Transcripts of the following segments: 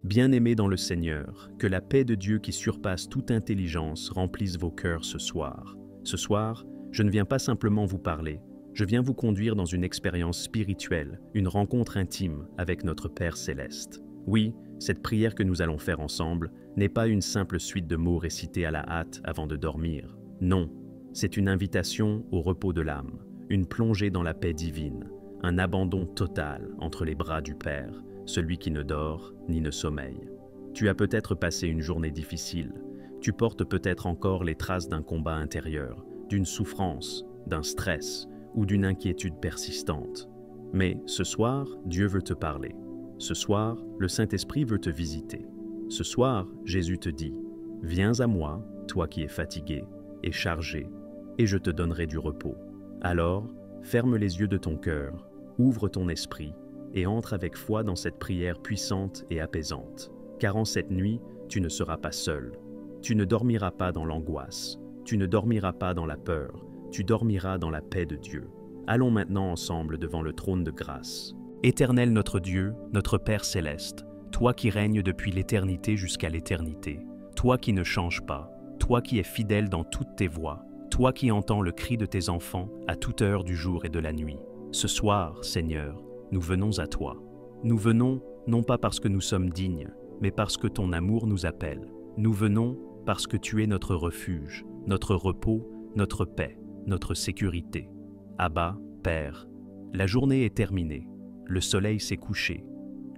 Bien-aimés dans le Seigneur, que la paix de Dieu qui surpasse toute intelligence remplisse vos cœurs ce soir. Ce soir, je ne viens pas simplement vous parler, je viens vous conduire dans une expérience spirituelle, une rencontre intime avec notre Père Céleste. Oui, cette prière que nous allons faire ensemble n'est pas une simple suite de mots récités à la hâte avant de dormir. Non, c'est une invitation au repos de l'âme, une plongée dans la paix divine, un abandon total entre les bras du Père, celui qui ne dort ni ne sommeille. Tu as peut-être passé une journée difficile, tu portes peut-être encore les traces d'un combat intérieur, d'une souffrance, d'un stress ou d'une inquiétude persistante. Mais ce soir, Dieu veut te parler. Ce soir, le Saint-Esprit veut te visiter. Ce soir, Jésus te dit « Viens à moi, toi qui es fatigué et chargé, et je te donnerai du repos. » Alors, ferme les yeux de ton cœur, ouvre ton esprit et entre avec foi dans cette prière puissante et apaisante. Car en cette nuit, tu ne seras pas seul. Tu ne dormiras pas dans l'angoisse. Tu ne dormiras pas dans la peur. Tu dormiras dans la paix de Dieu. Allons maintenant ensemble devant le trône de grâce. Éternel notre Dieu, notre Père Céleste, toi qui règnes depuis l'éternité jusqu'à l'éternité, toi qui ne changes pas, toi qui es fidèle dans toutes tes voies, toi qui entends le cri de tes enfants à toute heure du jour et de la nuit. Ce soir, Seigneur, nous venons à toi. Nous venons non pas parce que nous sommes dignes, mais parce que ton amour nous appelle. Nous venons parce que tu es notre refuge, notre repos, notre paix, notre sécurité. Abba, Père, la journée est terminée, le soleil s'est couché,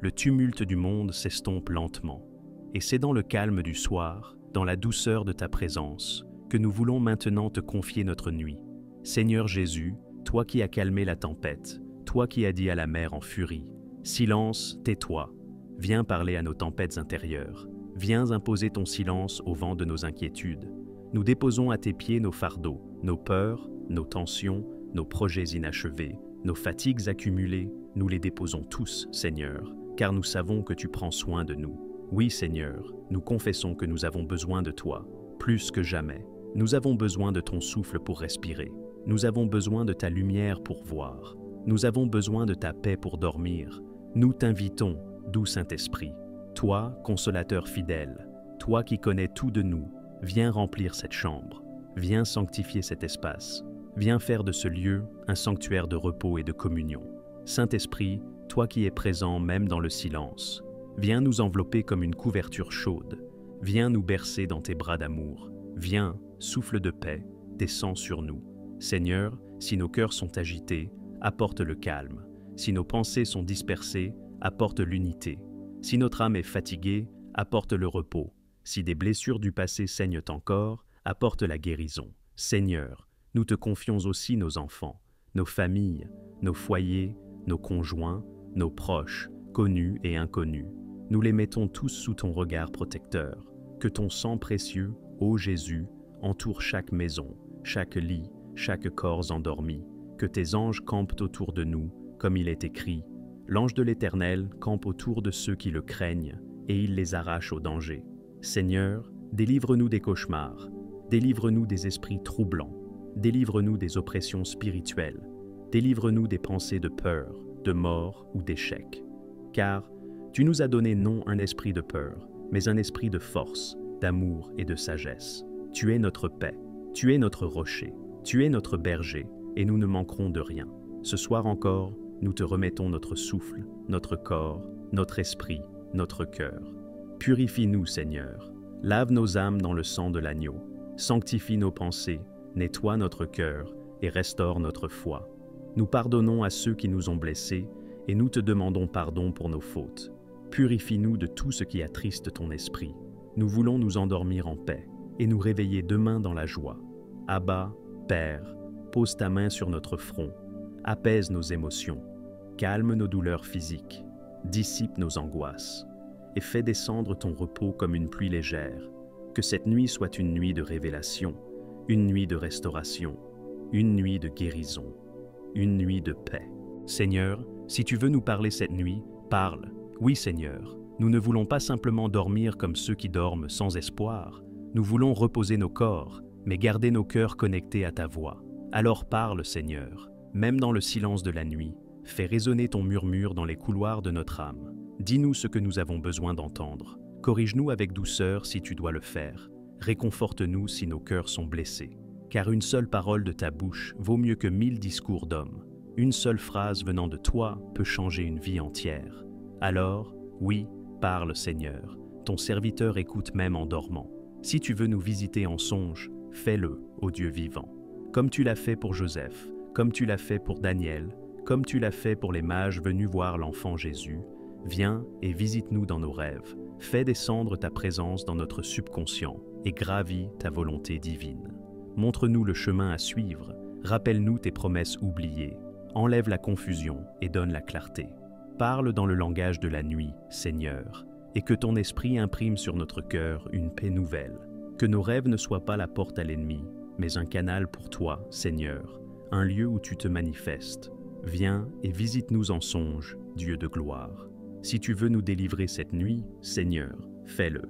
le tumulte du monde s'estompe lentement. Et c'est dans le calme du soir, dans la douceur de ta présence, que nous voulons maintenant te confier notre nuit. Seigneur Jésus, toi qui as calmé la tempête, toi qui as dit à la mer en furie, « Silence, tais-toi, viens parler à nos tempêtes intérieures, viens imposer ton silence au vent de nos inquiétudes. Nous déposons à tes pieds nos fardeaux, nos peurs, nos tensions, nos projets inachevés, nos fatigues accumulées, nous les déposons tous, Seigneur, car nous savons que tu prends soin de nous. Oui, Seigneur, nous confessons que nous avons besoin de toi, plus que jamais. Nous avons besoin de ton souffle pour respirer. Nous avons besoin de ta lumière pour voir. Nous avons besoin de ta paix pour dormir. Nous t'invitons, doux Saint-Esprit. Toi, consolateur fidèle, toi qui connais tout de nous, viens remplir cette chambre. Viens sanctifier cet espace. Viens faire de ce lieu un sanctuaire de repos et de communion. Saint-Esprit, toi qui es présent même dans le silence, viens nous envelopper comme une couverture chaude. Viens nous bercer dans tes bras d'amour. Viens, souffle de paix, descends sur nous. Seigneur, si nos cœurs sont agités, apporte le calme. Si nos pensées sont dispersées, apporte l'unité. Si notre âme est fatiguée, apporte le repos. Si des blessures du passé saignent encore, apporte la guérison. Seigneur, nous te confions aussi nos enfants, nos familles, nos foyers, nos conjoints, nos proches, connus et inconnus. Nous les mettons tous sous ton regard protecteur. Que ton sang précieux, ô Jésus, entoure chaque maison, chaque lit, chaque corps endormi. Que tes anges campent autour de nous, comme il est écrit. L'ange de l'Éternel campe autour de ceux qui le craignent, et il les arrache au danger. Seigneur, délivre-nous des cauchemars, délivre-nous des esprits troublants, délivre-nous des oppressions spirituelles, délivre-nous des pensées de peur, de mort ou d'échec. Car tu nous as donné non un esprit de peur, mais un esprit de force, d'amour et de sagesse. Tu es notre paix, tu es notre rocher, tu es notre berger, et nous ne manquerons de rien. Ce soir encore, nous te remettons notre souffle, notre corps, notre esprit, notre cœur. Purifie-nous, Seigneur. Lave nos âmes dans le sang de l'agneau. Sanctifie nos pensées, nettoie notre cœur et restaure notre foi. Nous pardonnons à ceux qui nous ont blessés et nous te demandons pardon pour nos fautes. Purifie-nous de tout ce qui attriste ton esprit. Nous voulons nous endormir en paix et nous réveiller demain dans la joie. Abba, Père, pose ta main sur notre front, apaise nos émotions, calme nos douleurs physiques, dissipe nos angoisses et fais descendre ton repos comme une pluie légère. Que cette nuit soit une nuit de révélation, une nuit de restauration, une nuit de guérison, une nuit de paix. Seigneur, si tu veux nous parler cette nuit, parle. Oui, Seigneur, nous ne voulons pas simplement dormir comme ceux qui dorment sans espoir. Nous voulons reposer nos corps, mais garder nos cœurs connectés à ta voix. Alors parle, Seigneur, même dans le silence de la nuit, fais résonner ton murmure dans les couloirs de notre âme. Dis-nous ce que nous avons besoin d'entendre. Corrige-nous avec douceur si tu dois le faire. Réconforte-nous si nos cœurs sont blessés. Car une seule parole de ta bouche vaut mieux que 1000 discours d'hommes. Une seule phrase venant de toi peut changer une vie entière. Alors, oui, parle Seigneur. Ton serviteur écoute même en dormant. Si tu veux nous visiter en songe, fais-le, ô Dieu vivant. Comme tu l'as fait pour Joseph, comme tu l'as fait pour Daniel, comme tu l'as fait pour les mages venus voir l'enfant Jésus, viens et visite-nous dans nos rêves. Fais descendre ta présence dans notre subconscient et gravis ta volonté divine. Montre-nous le chemin à suivre, rappelle-nous tes promesses oubliées, enlève la confusion et donne la clarté. Parle dans le langage de la nuit, Seigneur, et que ton esprit imprime sur notre cœur une paix nouvelle. Que nos rêves ne soient pas la porte à l'ennemi, mais un canal pour toi, Seigneur, un lieu où tu te manifestes. Viens et visite-nous en songe, Dieu de gloire. Si tu veux nous délivrer cette nuit, Seigneur, fais-le.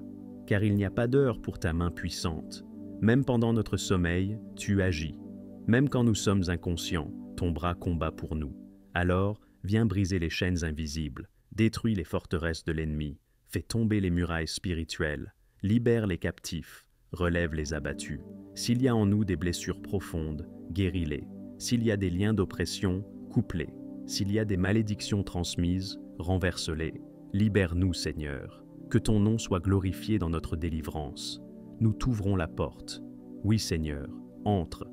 Car il n'y a pas d'heure pour ta main puissante. Même pendant notre sommeil, tu agis. Même quand nous sommes inconscients, ton bras combat pour nous. Alors, viens briser les chaînes invisibles, détruis les forteresses de l'ennemi, fais tomber les murailles spirituelles, libère les captifs, relève les abattus. S'il y a en nous des blessures profondes, guéris-les. S'il y a des liens d'oppression, coupe-les. S'il y a des malédictions transmises, renverse-les. Libère-nous, Seigneur. Que ton nom soit glorifié dans notre délivrance. Nous t'ouvrons la porte. Oui, Seigneur, entre.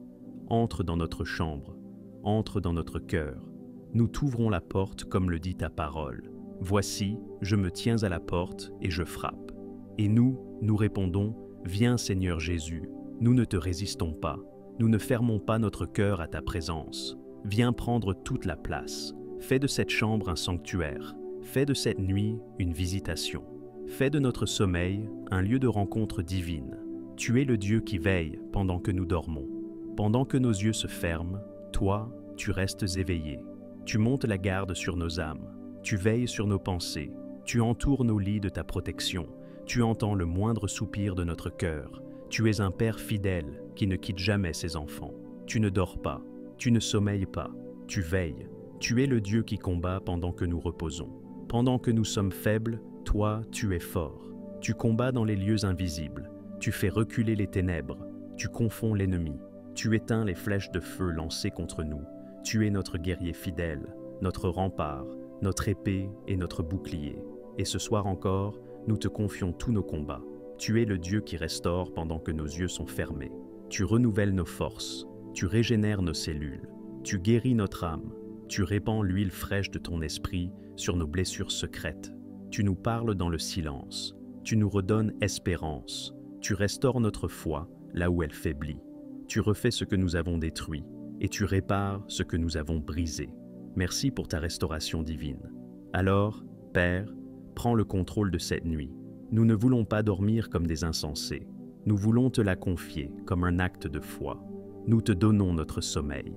Entre dans notre chambre. Entre dans notre cœur. Nous t'ouvrons la porte comme le dit ta parole. Voici, je me tiens à la porte et je frappe. Et nous répondons, viens Seigneur Jésus, nous ne te résistons pas, nous ne fermons pas notre cœur à ta présence. Viens prendre toute la place, fais de cette chambre un sanctuaire, fais de cette nuit une visitation, fais de notre sommeil un lieu de rencontre divine. Tu es le Dieu qui veille pendant que nous dormons. Pendant que nos yeux se ferment, toi, tu restes éveillé. Tu montes la garde sur nos âmes, tu veilles sur nos pensées, tu entoures nos lits de ta protection, tu entends le moindre soupir de notre cœur. Tu es un Père fidèle qui ne quitte jamais ses enfants. Tu ne dors pas, tu ne sommeilles pas, tu veilles. Tu es le Dieu qui combat pendant que nous reposons. Pendant que nous sommes faibles, toi, tu es fort. Tu combats dans les lieux invisibles, tu fais reculer les ténèbres, tu confonds l'ennemi, tu éteins les flèches de feu lancées contre nous. Tu es notre guerrier fidèle, notre rempart, notre épée et notre bouclier. Et ce soir encore, nous te confions tous nos combats. Tu es le Dieu qui restaure pendant que nos yeux sont fermés. Tu renouvelles nos forces, tu régénères nos cellules, tu guéris notre âme, tu répands l'huile fraîche de ton esprit sur nos blessures secrètes. Tu nous parles dans le silence, tu nous redonnes espérance, tu restaures notre foi là où elle faiblit. Tu refais ce que nous avons détruit et tu répares ce que nous avons brisé. Merci pour ta restauration divine. Alors, Père, prends le contrôle de cette nuit. Nous ne voulons pas dormir comme des insensés. Nous voulons te la confier comme un acte de foi. Nous te donnons notre sommeil.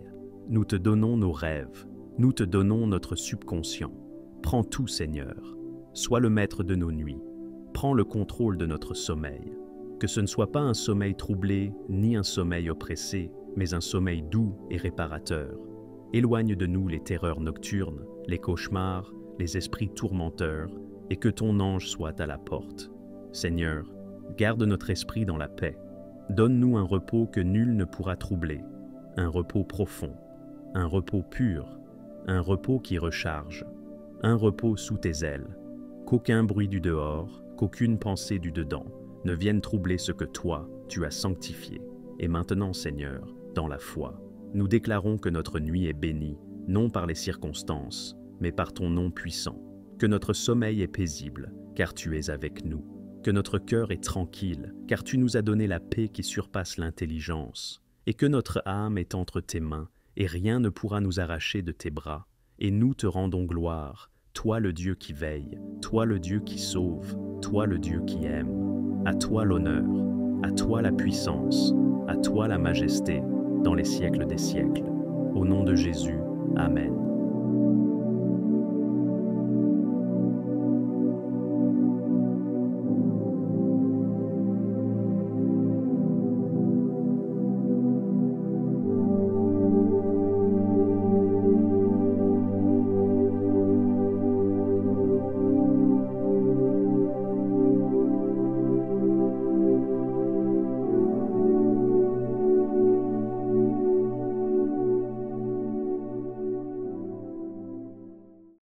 Nous te donnons nos rêves. Nous te donnons notre subconscient. Prends tout, Seigneur. Sois le maître de nos nuits. Prends le contrôle de notre sommeil. Que ce ne soit pas un sommeil troublé ni un sommeil oppressé, mais un sommeil doux et réparateur. Éloigne de nous les terreurs nocturnes, les cauchemars, les esprits tourmenteurs, et que ton ange soit à la porte. Seigneur, garde notre esprit dans la paix. Donne-nous un repos que nul ne pourra troubler, un repos profond, un repos pur, un repos qui recharge, un repos sous tes ailes. Qu'aucun bruit du dehors, qu'aucune pensée du dedans ne vienne troubler ce que toi, tu as sanctifié. Et maintenant, Seigneur, dans la foi, nous déclarons que notre nuit est bénie, non par les circonstances, mais par ton nom puissant. Que notre sommeil est paisible, car tu es avec nous. Que notre cœur est tranquille, car tu nous as donné la paix qui surpasse l'intelligence. Et que notre âme est entre tes mains, et rien ne pourra nous arracher de tes bras. Et nous te rendons gloire, toi le Dieu qui veille, toi le Dieu qui sauve, toi le Dieu qui aime. À toi l'honneur, à toi la puissance, à toi la majesté, dans les siècles des siècles. Au nom de Jésus, Amen.